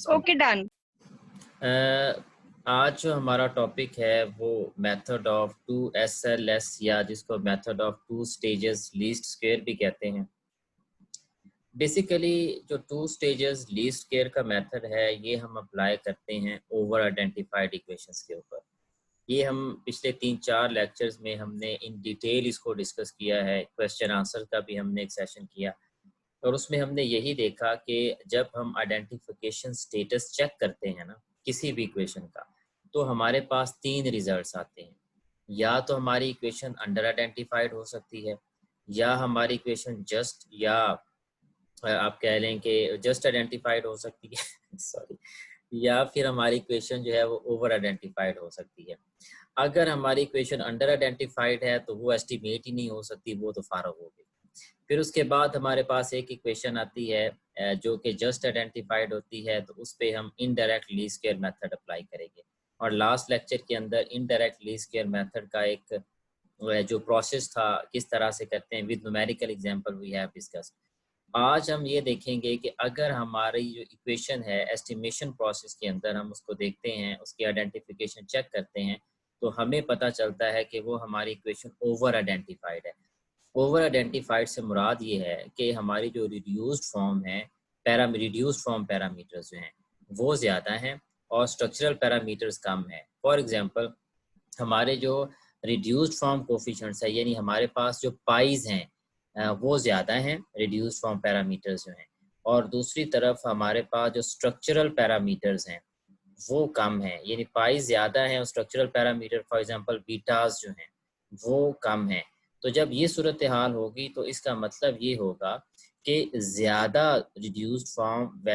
Okay done. आज जो हमारा टॉपिक है वो मेथड ऑफ 2SLS या जिसको method of 2 stages least square भी कहते हैं। बेसिकली जो 2 स्टेजेस लीस्ट स्क्वायर का मेथड है ये हम अप्लाई करते हैं ओवर आइडेंटिफाइड इक्वेशंस के ऊपर। ये हम पिछले 3-4 लेक्चर्स में हमने इन डिटेल इसको डिस्कस किया है। क्वेश्चन आंसर का भी हमने एक सेशन किया और उसमें हमने यही देखा कि जब हम आइडेंटिफिकेशन स्टेटस चेक करते हैं ना किसी भी इक्वेशन का, तो हमारे पास 3 रिजल्ट्स आते हैं। या तो हमारी इक्वेशन अंडर आइडेंटिफाइड हो सकती है, या हमारी इक्वेशन जस्ट, या आप कह लें कि जस्ट आइडेंटिफाइड हो सकती है सॉरी, या फिर हमारी इक्वेशन जो है वो ओवर आइडेंटिफाइड हो सकती है। अगर हमारी इक्वेशन अंडर आइडेंटिफाइड है तो वो एस्टिमेट ही नहीं हो सकती, वो तो फारग हो गई। फिर उसके बाद हमारे पास एक इक्वेशन आती है जो कि जस्ट आइडेंटिफाइड होती है, तो उस पर हम indirect least square method apply करेंगे। और लास्ट लेक्चर के अंदर इनडायरेक्ट लीस्ट स्क्वायर मेथड का एक जो प्रोसेस था किस तरह से करते हैं with numerical example we have discussed. आज हम ये देखेंगे कि अगर हमारी जो इक्वेशन है एस्टिमेशन प्रोसेस के अंदर हम उसको देखते हैं, उसकी आइडेंटिफिकेशन चेक करते हैं, तो हमें पता चलता है कि वो हमारी इक्वेशन ओवर आइडेंटिफाइड है। ओवर आइडेंटिफाइड से मुराद ये है कि हमारी जो रिड्यूस्ड फॉर्म है, रिड्यूस्ड फॉर्म पैरामीटर्स जो हैं वो ज़्यादा हैं और स्ट्रक्चरल पैरामीटर्स कम है। फॉर एग्जांपल हमारे जो रिड्यूस्ड फॉर्म कोफिशिएंट्स है, यानी हमारे पास जो पाइज हैं वो ज़्यादा हैं रिड्यूस्ड फॉर्म पैरामीटर्स जो हैं, और दूसरी तरफ हमारे पास जो स्ट्रक्चरल पैरामीटर्स हैं वो कम है, यानी पाई ज़्यादा है और structural parameter for example betas जो हैं वो कम है। तो जब ये सूरत हाल होगी तो इसका मतलब ये होगा कि ज़्यादा रिड्यूस्ड फॉर्म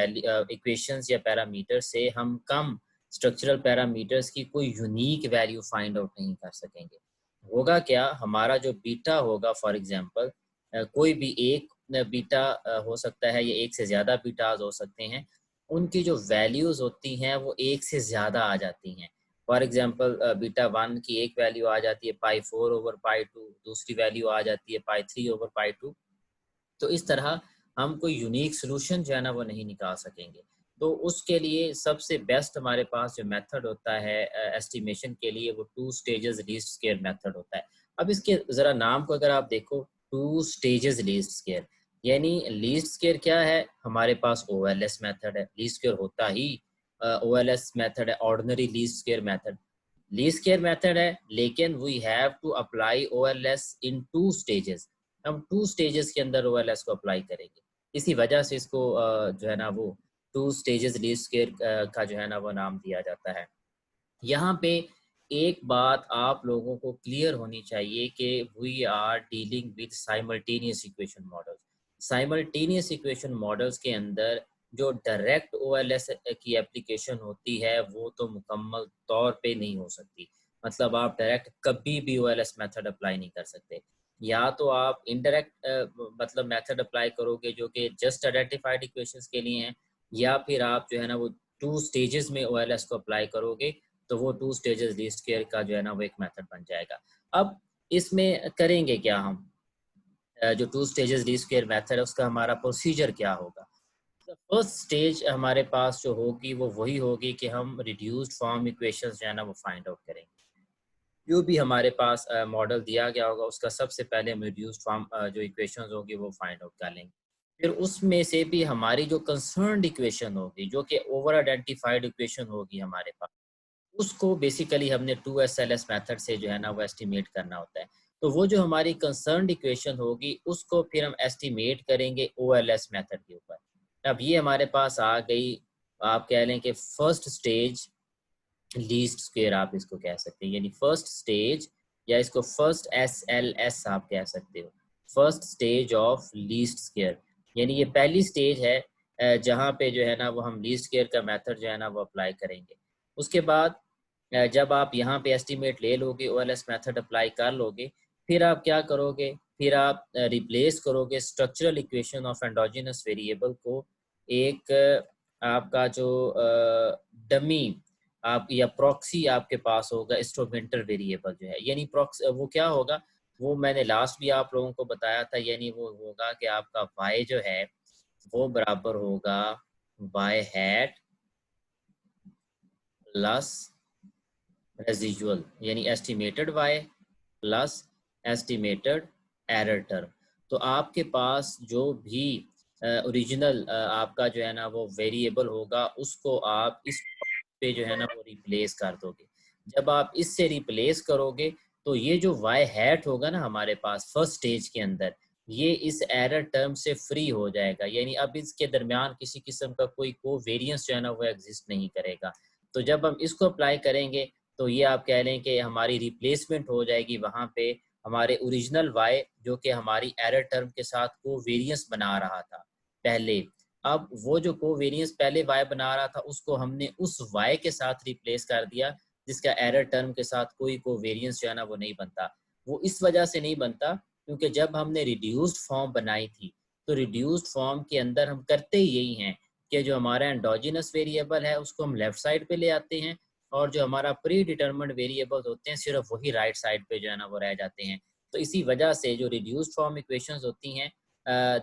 इक्वेशंस या पैरामीटर से हम कम स्ट्रक्चरल पैरामीटर्स की कोई यूनिक वैल्यू फाइंड आउट नहीं कर सकेंगे। होगा क्या, हमारा जो बीटा होगा फॉर एग्जांपल कोई भी एक बीटा हो सकता है, या एक से ज़्यादा बीटाज हो सकते हैं, उनकी जो वैल्यूज़ होती हैं वो एक से ज़्यादा आ जाती हैं। फॉर एग्जांपल बीटा 1 की एक वैल्यू आ जाती है π4/π2, दूसरी वैल्यू आ जाती है π3/π2। तो इस तरह हम कोई यूनिक सोल्यूशन जो है ना वो नहीं निकाल सकेंगे। तो उसके लिए सबसे बेस्ट हमारे पास जो मेथड होता है एस्टिमेशन के लिए, वो 2 स्टेजेस लीस्ट स्क्वायर मेथड होता है। अब इसके ज़रा नाम को अगर आप देखो, 2 स्टेजेस लीस्ट स्क्वायर, यानी लीस्ट स्क्वायर क्या है, हमारे पास OLS मेथड है। लीस्ट स्क्वायर होता ही OLS मेथड है, ordinary least square method. Least square method है, लेकिन we have to apply OLS in 2 stages. हम 2 स्टेजेस के अंदर OLS को अप्लाई करेंगे, इसी वजह से इसको जो है ना वो 2 स्टेजेस लीस्ट स्क्वायर का जो है ना वो नाम दिया जाता है। यहाँ पे एक बात आप लोगों को क्लियर होनी चाहिए कि we are dealing with simultaneous equation models. Simultaneous equation models के अंदर जो डायरेक्ट OLS की एप्लीकेशन होती है वो तो मुकम्मल तौर पे नहीं हो सकती। मतलब आप डायरेक्ट कभी भी OLS मेथड अप्लाई नहीं कर सकते। या तो आप इनडायरेक्ट मतलब मेथड अप्लाई करोगे जो कि जस्ट आइडेंटिफाइड इक्वेशंस के लिए हैं, या फिर आप जो है ना वो 2 स्टेजेस में OLS को अप्लाई करोगे, तो वो 2 स्टेजेस लीस्ट स्क्वायर का जो है ना वो एक मेथड बन जाएगा। अब इसमें करेंगे क्या हम, जो 2 स्टेजेस लीस्ट स्क्वायर मेथड है उसका हमारा प्रोसीजर क्या होगा। फर्स्ट स्टेज हमारे पास जो होगी वो वही होगी कि हम रिड्यूस्ड फॉर्म इक्वेशंस जो है ना वो फाइंड आउट करेंगे। जो भी हमारे पास मॉडल दिया गया होगा उसका सबसे पहले हम रिड्यूस्ड फॉर्म जो इक्वेशंस होगी वो फाइंड आउट कर लेंगे। फिर उसमें से भी हमारी जो कंसर्न्ड इक्वेशन होगी, जो कि ओवर आइडेंटिफाइड इक्वेशन होगी हमारे पास, उसको बेसिकली हमने 2SLS मेथड से जो है ना वो एस्टिमेट करना होता है। तो वो जो हमारी कंसर्न्ड इक्वेशन होगी उसको फिर हम एस्टिमेट करेंगे OLS मेथड के ऊपर। अब ये हमारे पास आ गई, आप कह लें कि फर्स्ट स्टेज लीस्ट स्क्वायर आप इसको कह सकते हैं, यानी फर्स्ट स्टेज, या इसको फर्स्ट SLS आप कह सकते हो, first stage of least square. यानी ये पहली स्टेज है जहाँ पे जो है ना वो हम लीस्ट स्क्वायर का मेथड जो है ना वो अप्लाई करेंगे। उसके बाद जब आप यहाँ पे एस्टिमेट ले लोगे, OLS मेथड अप्लाई कर लोगे, फिर आप क्या करोगे, फिर आप रिप्लेस करोगे structural equation of endogenous variable को एक आपका जो डमी आप या प्रॉक्सी आपके पास होगा इंस्ट्रूमेंटल वेरिएबल जो है। यानी वो क्या होगा, वो मैंने लास्ट भी आप लोगों को बताया था, यानी वो होगा कि आपका y जो है वो बराबर होगा y हैट प्लस रेजिजुअल, यानी estimated Y plus estimated error term. तो आपके पास जो भी ओरिजिनल आपका जो है ना वो वेरिएबल होगा, उसको आप इस पे जो है ना वो रिप्लेस कर दोगे। जब आप इससे रिप्लेस करोगे तो ये जो वाई हैट होगा ना हमारे पास फर्स्ट स्टेज के अंदर, ये इस एरर टर्म से फ्री हो जाएगा, यानी अब इसके दरमियान किसी किस्म का कोई कोवेरियंस जो है ना वो एग्जिस्ट नहीं करेगा। तो जब हम इसको अप्लाई करेंगे तो ये आप कह लें कि हमारी रिप्लेसमेंट हो जाएगी वहाँ पे हमारे ओरिजिनल वाई, जो कि हमारी एरर टर्म के साथ कोवेरियंस बना रहा था पहले। अब वो जो कोवेरियंस पहले वाई बना रहा था उसको हमने उस वाई के साथ रिप्लेस कर दिया जिसका एरर टर्म के साथ कोई कोवेरियंस जो है ना वो नहीं बनता। वो इस वजह से नहीं बनता क्योंकि जब हमने रिड्यूस्ड फॉर्म बनाई थी तो रिड्यूस्ड फॉर्म के अंदर हम करते ही यही हैं कि जो हमारा एंडोजिनस वेरिएबल है उसको हम लेफ्ट साइड पे ले आते हैं, और जो हमारा प्री डिटर्मिन्ड वेरिएबल्स होते हैं सिर्फ वही राइट साइड पे जो है ना वो रह जाते हैं। तो इसी वजह से जो रिड्यूस्ड फॉर्म इक्वेशंस होती हैं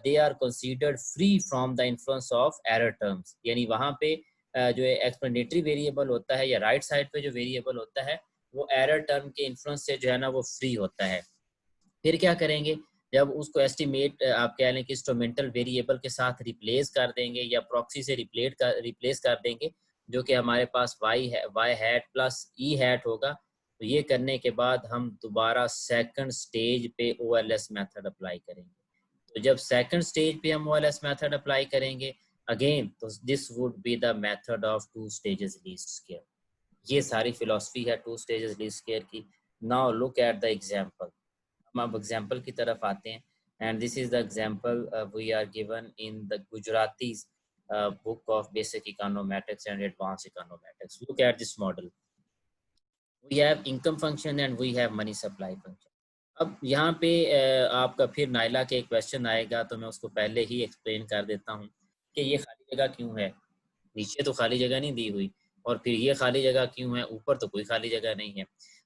they are considered free from the influence of error terms, यानी वहाँ पे जो एक्सप्लेनेटरी वेरिएबल होता है या राइट साइड पे जो वेरिएबल होता है वो एरर टर्म के इन्फ्लुएंस से जो है ना वो फ्री होता है। फिर क्या करेंगे, जब उसको एस्टिमेट आप कह लें कि इंस्ट्रूमेंटल वेरिएबल के साथ रिप्लेस कर देंगे या प्रॉक्सी से रिप्लेस कर देंगे, जो कि हमारे पास वाई हैट प्लस ई हैट होगा। तो ये करने के बाद हम दोबारा सेकंड स्टेज पे ओएलएस मेथड अप्लाई करेंगे। तो जब सेकंड स्टेज पे हम ओएलएस मेथड अप्लाई करेंगे अगेन, तो this would be the method of two stages least square. ये सारी फिलॉसफी है टू स्टेजेस लीस्ट स्क्वायर की। Now look at the example. हम अब एग्जाम्पल की तरफ आते हैं, and this is the example we are given in the Gujarati book of basic econometrics and advance econometrics. Look at this model. We have income function and we have money supply function. अब यहाँ पे आपका फिर Naila के question आएगा, तो मैं उसको पहले ही एक्सप्लेन कर देता हूँ कि ये खाली जगह क्यों है। नीचे तो खाली जगह नहीं दी हुई, और फिर ये खाली जगह क्यों है, ऊपर तो कोई खाली जगह नहीं है।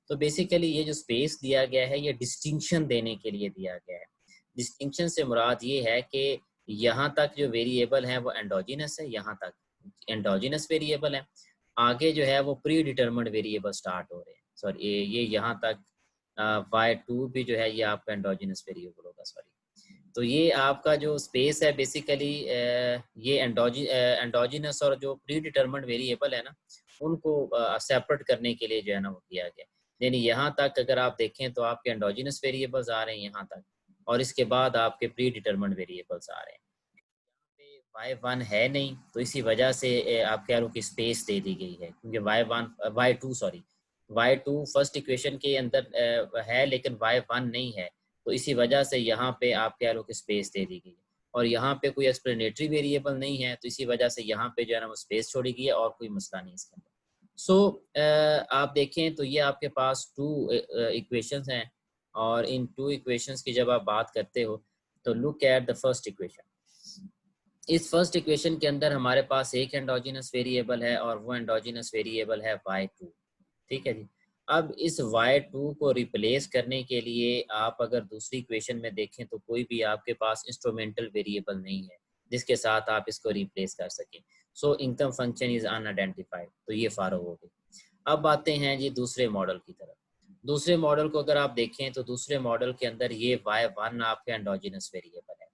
तो बेसिकली ये जो स्पेस दिया गया है ये डिस्टिंक्शन देने के लिए दिया गया है। डिस्टिंक्शन से मुराद ये है कि यहाँ तक जो वेरिएबल है वो एंडोजिनस है, यहाँ तक एंडोजिनस वेरिएबल है, आगे जो है वो प्री डिटर्मिन्ड वेरिएबल स्टार्ट हो रहे हैं। सॉरी ये यहाँ तक y2 भी जो है ये आपका एंडोजिनस वेरिएबल होगा। सॉरी, तो ये आपका जो स्पेस है बेसिकली ये एंडोजिनस और जो प्री डिटर्मिन्ड वेरिएबल है ना उनको सेपरेट करने के लिए जो है ना वो किया गया। यानी यहाँ तक अगर आप देखें तो आपके एंडोजिनस वेरिएबल्स आ रहे हैं यहाँ तक, और इसके बाद आपके प्री डिटर्मिन्ड वेरिएबल्स आ रहे हैं। y1 है नहीं, तो इसी वजह से आप कह लो कि स्पेस दे दी गई है, क्योंकि y2 फर्स्ट इक्वेशन के अंदर है लेकिन y1 नहीं है, तो इसी वजह से यहाँ पे आप कह लो कि स्पेस दे दी गई है। और यहाँ पे कोई एक्सप्लेनेटरी वेरिएबल नहीं है, तो इसी वजह से यहाँ पे जो है ना वो स्पेस छोड़ी गई है, और कोई मसला नहीं इसके अंदर। सो आप देखें तो ये आपके पास टू इक्वेशंस हैं, और इन टू इक्वेशंस की जब आप बात करते हो तो look at the first equation. इस फर्स्ट इक्वेशन के अंदर हमारे पास एक एंडोजिनस वेरिएबल है और वो एंडोजिनस वेरिएबल है y2। ठीक है जी। अब इस y2 को रिप्लेस करने के लिए आप अगर दूसरी इक्वेशन में देखें तो कोई भी आपके पास इंस्ट्रूमेंटल वेरिएबल नहीं है जिसके साथ आप इसको रिप्लेस कर सकें। So income function is unidentified, तो ये फारो हो गई। अब आते हैं जी दूसरे मॉडल की तरफ। दूसरे मॉडल को अगर आप देखें तो दूसरे मॉडल के अंदर ये y1 आपका एंडोजिनस वेरिएबल है।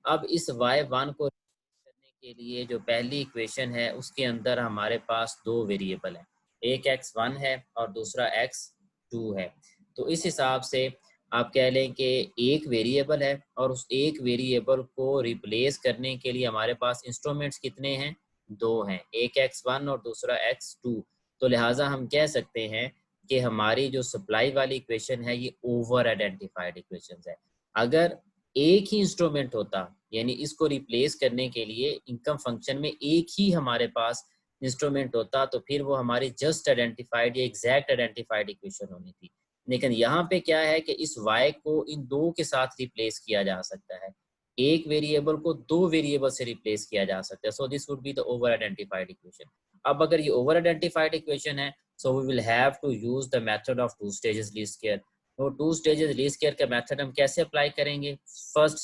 अब इस y1 को करने के लिए जो पहली इक्वेशन है उसके अंदर हमारे पास दो वेरिएबल हैं, एक x1 है और दूसरा x2 है। तो इस हिसाब से आप कह लें कि एक वेरिएबल है और उस एक वेरिएबल को रिप्लेस करने के लिए हमारे पास इंस्ट्रूमेंट्स कितने हैं, दो हैं, एक x1 और दूसरा x2। तो लिहाजा हम कह सकते हैं कि हमारी जो सप्लाई वाली इक्वेशन है ये ओवर आइडेंटिफाइड इक्वेशन है। अगर एक ही इंस्ट्रूमेंट होता, यानी इसको रिप्लेस करने के लिए इनकम फंक्शन में एक ही हमारे पास इंस्ट्रूमेंट होता, तो फिर वो हमारी जस्ट आइडेंटिफाइड या एग्जैक्ट आइडेंटिफाइड इक्वेशन होनी थी। लेकिन यहाँ पे क्या है कि इस y को इन दो के साथ रिप्लेस किया जा सकता है, एक वेरिएबल को दो वेरिएबल से रिप्लेस किया जा सकता है। So this would be the over identified equation. अब अगर ये ओवर आइडेंटिफाइड इक्वेशन है, so we will have to use the method of two stages least square. तो टू स्टेजेस लीस्ट स्क्वायर का मेथड हम कैसे अप्लाई करेंगे? फर्स्ट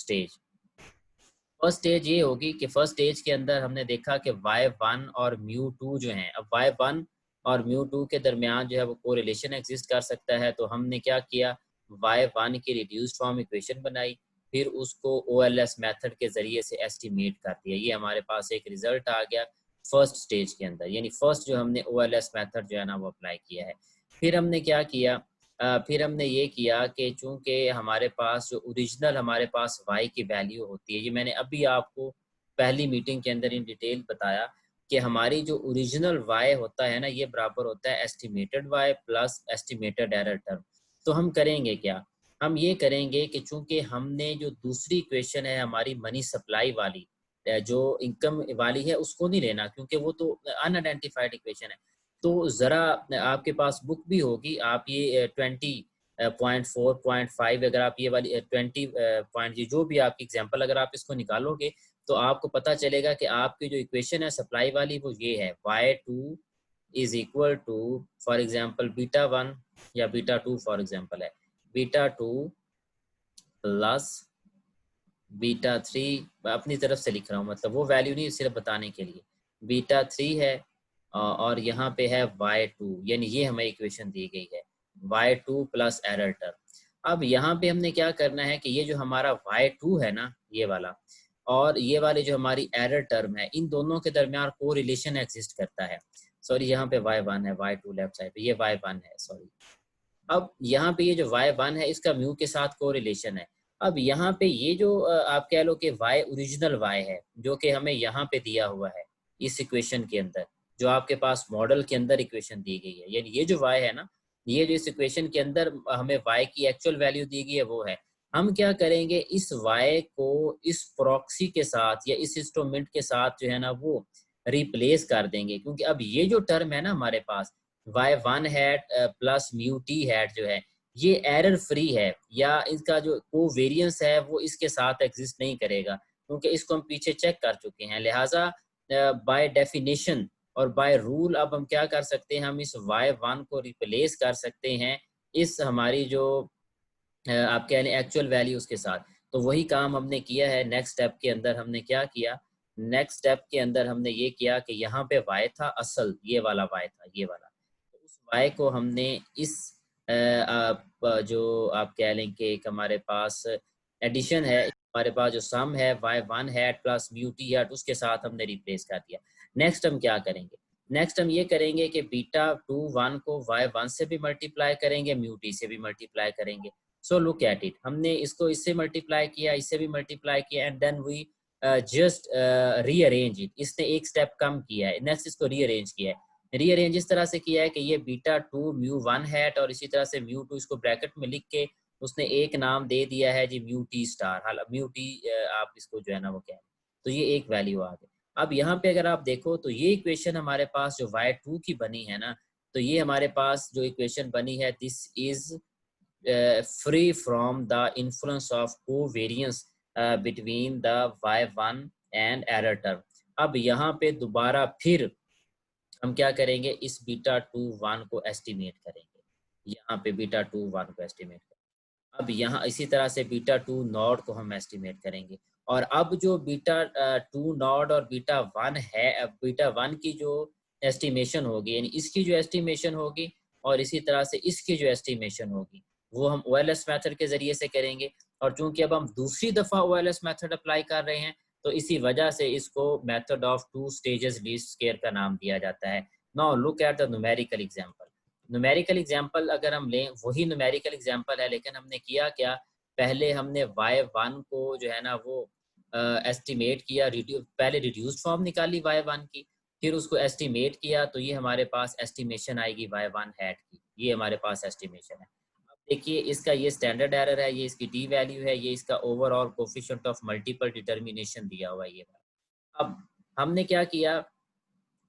स्टेज ये होगी कि फर्स्ट स्टेज के अंदर हमने देखा कि y1 और μ2 जो हैं, अब y1 और μ2 के दरमियान जो है वो कोरिलेशन एग्जिस्ट कर सकता है। तो हमने क्या किया, y1 की रिड्यूस्ड फॉर्म इक्वेशन बनाई, फिर उसको OLS मेथड के ज़रिए से एस्टिमेट कर दिया। ये हमारे पास एक रिज़ल्ट आ गया फर्स्ट स्टेज के अंदर, यानी फर्स्ट जो हमने OLS मेथड जो है ना वो अप्लाई किया है। फिर हमने क्या किया, फिर हमने ये किया कि चूँकि हमारे पास जो ओरिजिनल हमारे पास y की वैल्यू होती है, ये मैंने अभी आपको पहली मीटिंग के अंदर इन डिटेल बताया कि हमारी जो ओरिजिनल y होता है ना, ये बराबर होता है estimated y plus estimated error term. तो हम करेंगे क्या, हम ये करेंगे कि चूंकि हमने जो दूसरी इक्वेशन है हमारी मनी सप्लाई वाली, जो इनकम वाली है, उसको नहीं लेना क्योंकि वो तो अनआइडेंटिफाइड इक्वेशन है। तो ज़रा आपके पास बुक भी होगी, आप ये 20.4.5 अगर आप ये वाली 20 पॉइंट जो भी आपकी एग्जांपल अगर आप इसको निकालोगे तो आपको पता चलेगा कि आपकी जो इक्वेशन है सप्लाई वाली वो ये है, y2 is equal to for example β1 या β2 फॉर एग्जांपल है, β2 प्लस β3, अपनी तरफ से लिख रहा हूँ, मतलब वो वैल्यू नहीं, सिर्फ बताने के लिए। β3 है और यहाँ पे है y2, यानी ये हमें इक्वेशन दी गई है y2 प्लस एरर टर्म। अब यहाँ पे हमने क्या करना है कि ये जो हमारा y2 है ना, ये वाला, और ये वाली जो हमारी एरर टर्म है, इन दोनों के दरमियान को रिलेशन एग्जिस्ट करता है। सॉरी, यहाँ पे y1 है, y2 लेफ्ट साइड पे, ये y1 है, सॉरी। अब यहाँ पे ये जो y1 है इसका म्यू के साथ को रिलेशन है। अब यहाँ पे ये जो आप कह लो कि y ओरिजिनल y है, जो कि हमें यहाँ पे दिया हुआ है इस इक्वेशन के अंदर, जो आपके पास मॉडल के अंदर इक्वेशन दी गई है, यानी ये जो y है ना, ये जो इस इक्वेशन के अंदर हमें y की एक्चुअल वैल्यू दी गई है वो है। हम क्या करेंगे, इस y को इस प्रॉक्सी के साथ या इस इंस्ट्रूमेंट के साथ जो है ना वो रिप्लेस कर देंगे, क्योंकि अब ये जो टर्म है ना हमारे पास y1 hat plus mu T hat जो है, ये एरर फ्री है, या इसका जो कोवेरियंस है वो इसके साथ एग्जिस्ट नहीं करेगा, क्योंकि इसको हम पीछे चेक कर चुके हैं। लिहाजा बाय डेफिनेशन और बाय रूल अब हम क्या कर सकते हैं, हम इस y1 को रिप्लेस कर सकते हैं इस हमारी जो आप कह लें एक्चुअल वैल्यू उसके साथ। तो वही काम हमने किया है। नेक्स्ट स्टेप के अंदर हमने क्या किया, नेक्स्ट स्टेप के अंदर हमने ये किया कि यहाँ पे y था असल, ये वाला y था, ये वाला, तो उस y को हमने इस जो आप कह लें कि एक हमारे पास एडिशन है, हमारे पास जो सम है y1 hat plus mu T hat, उसके साथ हमने रिप्लेस कर दिया। नेक्स्ट हम क्या करेंगे, नेक्स्ट हम ये करेंगे कि β21 को y1 से भी मल्टीप्लाई करेंगे, म्यू टी से भी मल्टीप्लाई करेंगे। सो लुक एट इट, हमने इसको इससे मल्टीप्लाई किया, इससे भी मल्टीप्लाई किया, and then we just rearrange it. इसने एक स्टेप कम किया है, नेक्स्ट इसको रीअरेंज किया है। रीअरेंज इस तरह से किया है कि ये β2 μ1 हैट और इसी तरह से μ2 इसको ब्रैकेट में लिख के उसने एक नाम दे दिया है जी म्यू टी स्टार। हाल म्यू टी आप इसको जो है ना वो कह, तो ये एक वैल्यू आ गई। अब यहाँ पे अगर आप देखो तो ये इक्वेशन हमारे पास जो y2 की बनी है ना, तो ये हमारे पास जो इक्वेशन बनी है, this is free from the influence of covariance between the y1 and error term। अब यहाँ पे दोबारा फिर हम क्या करेंगे, इस β21 को एस्टिमेट करेंगे, यहाँ पे β21 को एस्टिमेट करेंगे। अब यहाँ इसी तरह से β2 नॉट को हम एस्टिमेट करेंगे। और अब जो β2 नॉट और β1 है, अब β1 की जो एस्टिमेशन होगी, यानी इसकी जो एस्टिमेशन होगी और इसी तरह से इसकी जो एस्टिमेशन होगी, वो हम OLS मेथड के जरिए से करेंगे। और चूंकि अब हम दूसरी दफा OLS मेथड अप्लाई कर रहे हैं, तो इसी वजह से इसको method of two stages least square का नाम दिया जाता है। Now look at the numerical example. Numerical example अगर हम लें, वही न्यूमेरिकल एग्जांपल है, लेकिन हमने किया क्या, पहले हमने y1 को जो है ना वो एस्टिमेट किया, पहले रिड्यूस्ड फॉर्म निकाली y1 की, फिर उसको एस्टिमेट किया, तो ये हमारे पास एस्टिमेशन आएगी y1 हैट की, ये हमारे पास एस्टिमेशन है। अब देखिए इसका ये स्टैंडर्ड एरर है, ये इसकी टी वैल्यू है, ये इसका overall coefficient of multiple determination दिया हुआ है ये। अब हमने क्या किया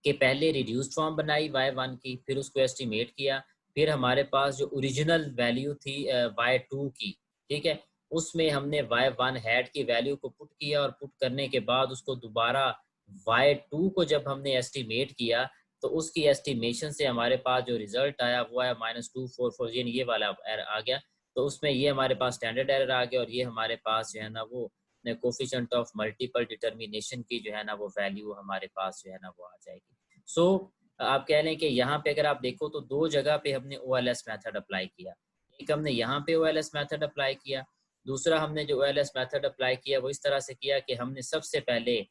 कि पहले रिड्यूस्ड फॉर्म बनाई y1 की, फिर उसको एस्टिमेट किया, फिर हमारे पास जो ओरिजिनल वैल्यू थी y2 की, ठीक है, उसमें हमने y1 हैट की वैल्यू को पुट किया, और पुट करने के बाद उसको दोबारा y2 को जब हमने एस्टिमेट किया, तो उसकी एस्टिमेशन से हमारे पास जो रिजल्ट आया वो आया -244, यानी ये वाला आ गया। तो उसमें ये हमारे पास स्टैंडर्ड एरर आ गया, और ये हमारे पास जो है ना वो कोफिशिएंट ऑफ मल्टीपल डिटर्मिनेशन की जो है ना वो वैल्यू हमारे पास जो है ना वो आ जाएगी। सो आप कह लें कि यहाँ पे अगर आप देखो तो दो जगह पे हमने OLS मेथड अप्लाई किया। एक हमने यहाँ पे OLS मेथड अप्लाई किया, दूसरा हमने जो OLS मेथड अप्लाई किया वो इस तरह से किया कि हमने सबसे पहले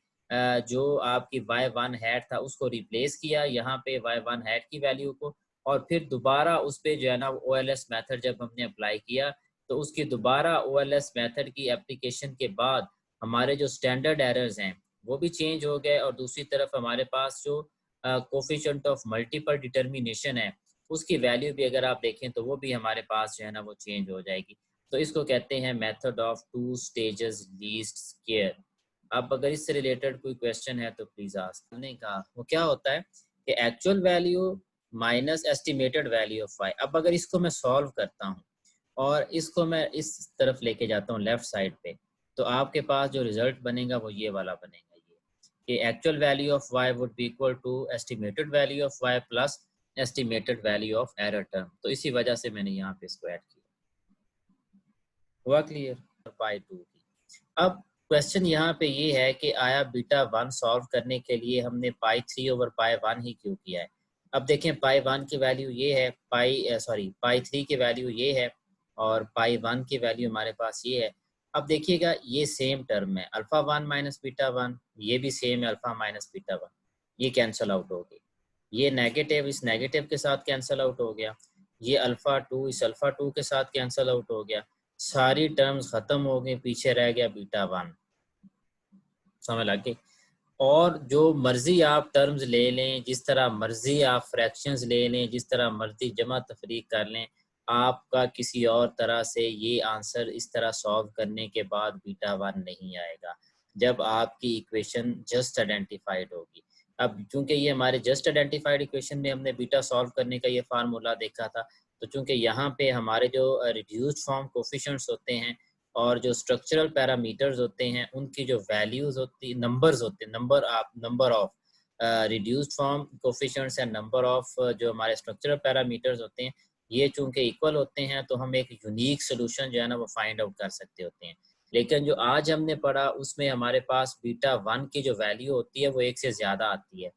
जो आपकी y1 हैट था उसको रिप्लेस किया यहाँ पे y1 हैट की वैल्यू को, और फिर दोबारा उस पे जो है ना OLS मेथड जब हमने अप्लाई किया तो उसकी दोबारा OLS मेथड की एप्लीकेशन के बाद हमारे जो स्टैंडर्ड एरर्स हैं वो भी चेंज हो गए, और दूसरी तरफ हमारे पास जो कोफिशिएंट ऑफ मल्टीपल डिटर्मिनेशन है उसकी वैल्यू भी अगर आप देखें तो वो भी हमारे पास जो है ना वो चेंज हो जाएगी। तो इसको कहते हैं method of two stages least square. अब अगर इससे रिलेटेड कोई क्वेश्चन है तो प्लीज आस्क। हमने कहा वो क्या होता है कि actual value minus estimated value of y। अब अगर इसको मैं सॉल्व करता हूँ और इसको मैं इस तरफ लेके जाता हूँ लेफ्ट साइड पे, तो आपके पास जो रिजल्ट बनेगा वो ये वाला बनेगा, ये कि actual value of y would be equal to estimated value of y plus estimated value of error term. तो इसी वजह से मैंने यहाँ पे इसको ऐड किया। हुआ क्लियर? पाई 2 की। अब क्वेश्चन यहाँ पे ये है कि आया बीटा 1 सॉल्व करने के लिए हमने पाई 3 ओवर पाई 1 ही क्यों किया है। अब देखें पाई 1 की वैल्यू ये है, पाई 3 की वैल्यू ये है और पाई 1 की वैल्यू हमारे पास ये है। अब देखिएगा ये सेम टर्म है अल्फा 1 माइनस बीटा 1, ये भी सेम है अल्फा माइनस बीटा 1, ये कैंसिल आउट हो गई। ये नेगेटिव इस नेगेटिव के साथ कैंसिल आउट हो गया, ये अल्फा 2 इस अल्फा 2 के साथ कैंसिल आउट हो गया, सारी टर्म्स खत्म हो गई, पीछे रह गया बीटा 1। समझ लग गई? और जो मर्जी आप टर्म्स ले लें, जिस तरह मर्जी आप फ्रैक्शंस ले लें, जिस तरह मर्जी जमा तफरीक कर लें, आपका किसी और तरह से ये आंसर इस तरह सॉल्व करने के बाद बीटा 1 नहीं आएगा जब आपकी इक्वेशन जस्ट आइडेंटिफाइड होगी। अब चूंकि ये हमारे जस्ट आइडेंटिफाइड इक्वेशन में हमने बीटा सॉल्व करने का ये फार्मूला देखा था, तो चूंकि यहाँ पे हमारे जो रिड्यूस्ड फॉर्म कोफिशिएंट्स होते हैं और जो स्ट्रक्चरल पैरामीटर्स होते हैं उनकी जो वैल्यूज होती नंबर्स होते हैं, number of reduced form coefficients and number of जो हमारे स्ट्रक्चरल पैरामीटर्स होते हैं, ये चूंकि इक्वल होते हैं तो हम एक यूनिक सोल्यूशन जो है ना वो फाइंड आउट कर सकते होते हैं। लेकिन जो आज हमने पढ़ा उसमें हमारे पास बीटा 1 की जो वैल्यू होती है वो 1 से ज़्यादा आती है।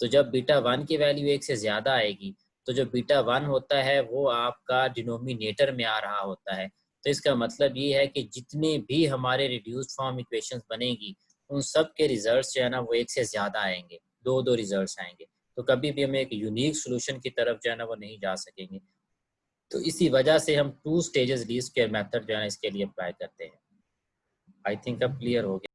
तो जब बीटा 1 की वैल्यू 1 से ज़्यादा आएगी तो जो बीटा 1 होता है वो आपका डिनोमिनेटर में आ रहा होता है। तो इसका मतलब ये है कि जितने भी हमारे रिड्यूस्ड फॉर्म इक्वेशंस बनेगी उन सब के रिजल्ट्स जो है ना वो 1 से ज़्यादा आएंगे, दो रिजल्ट्स आएंगे, तो कभी भी हम एक यूनिक सोल्यूशन की तरफ जो है ना वो नहीं जा सकेंगे। तो इसी वजह से हम to stages least square method जो है ना इसके लिए अप्लाई करते हैं। आई थिंक अब क्लियर हो गया।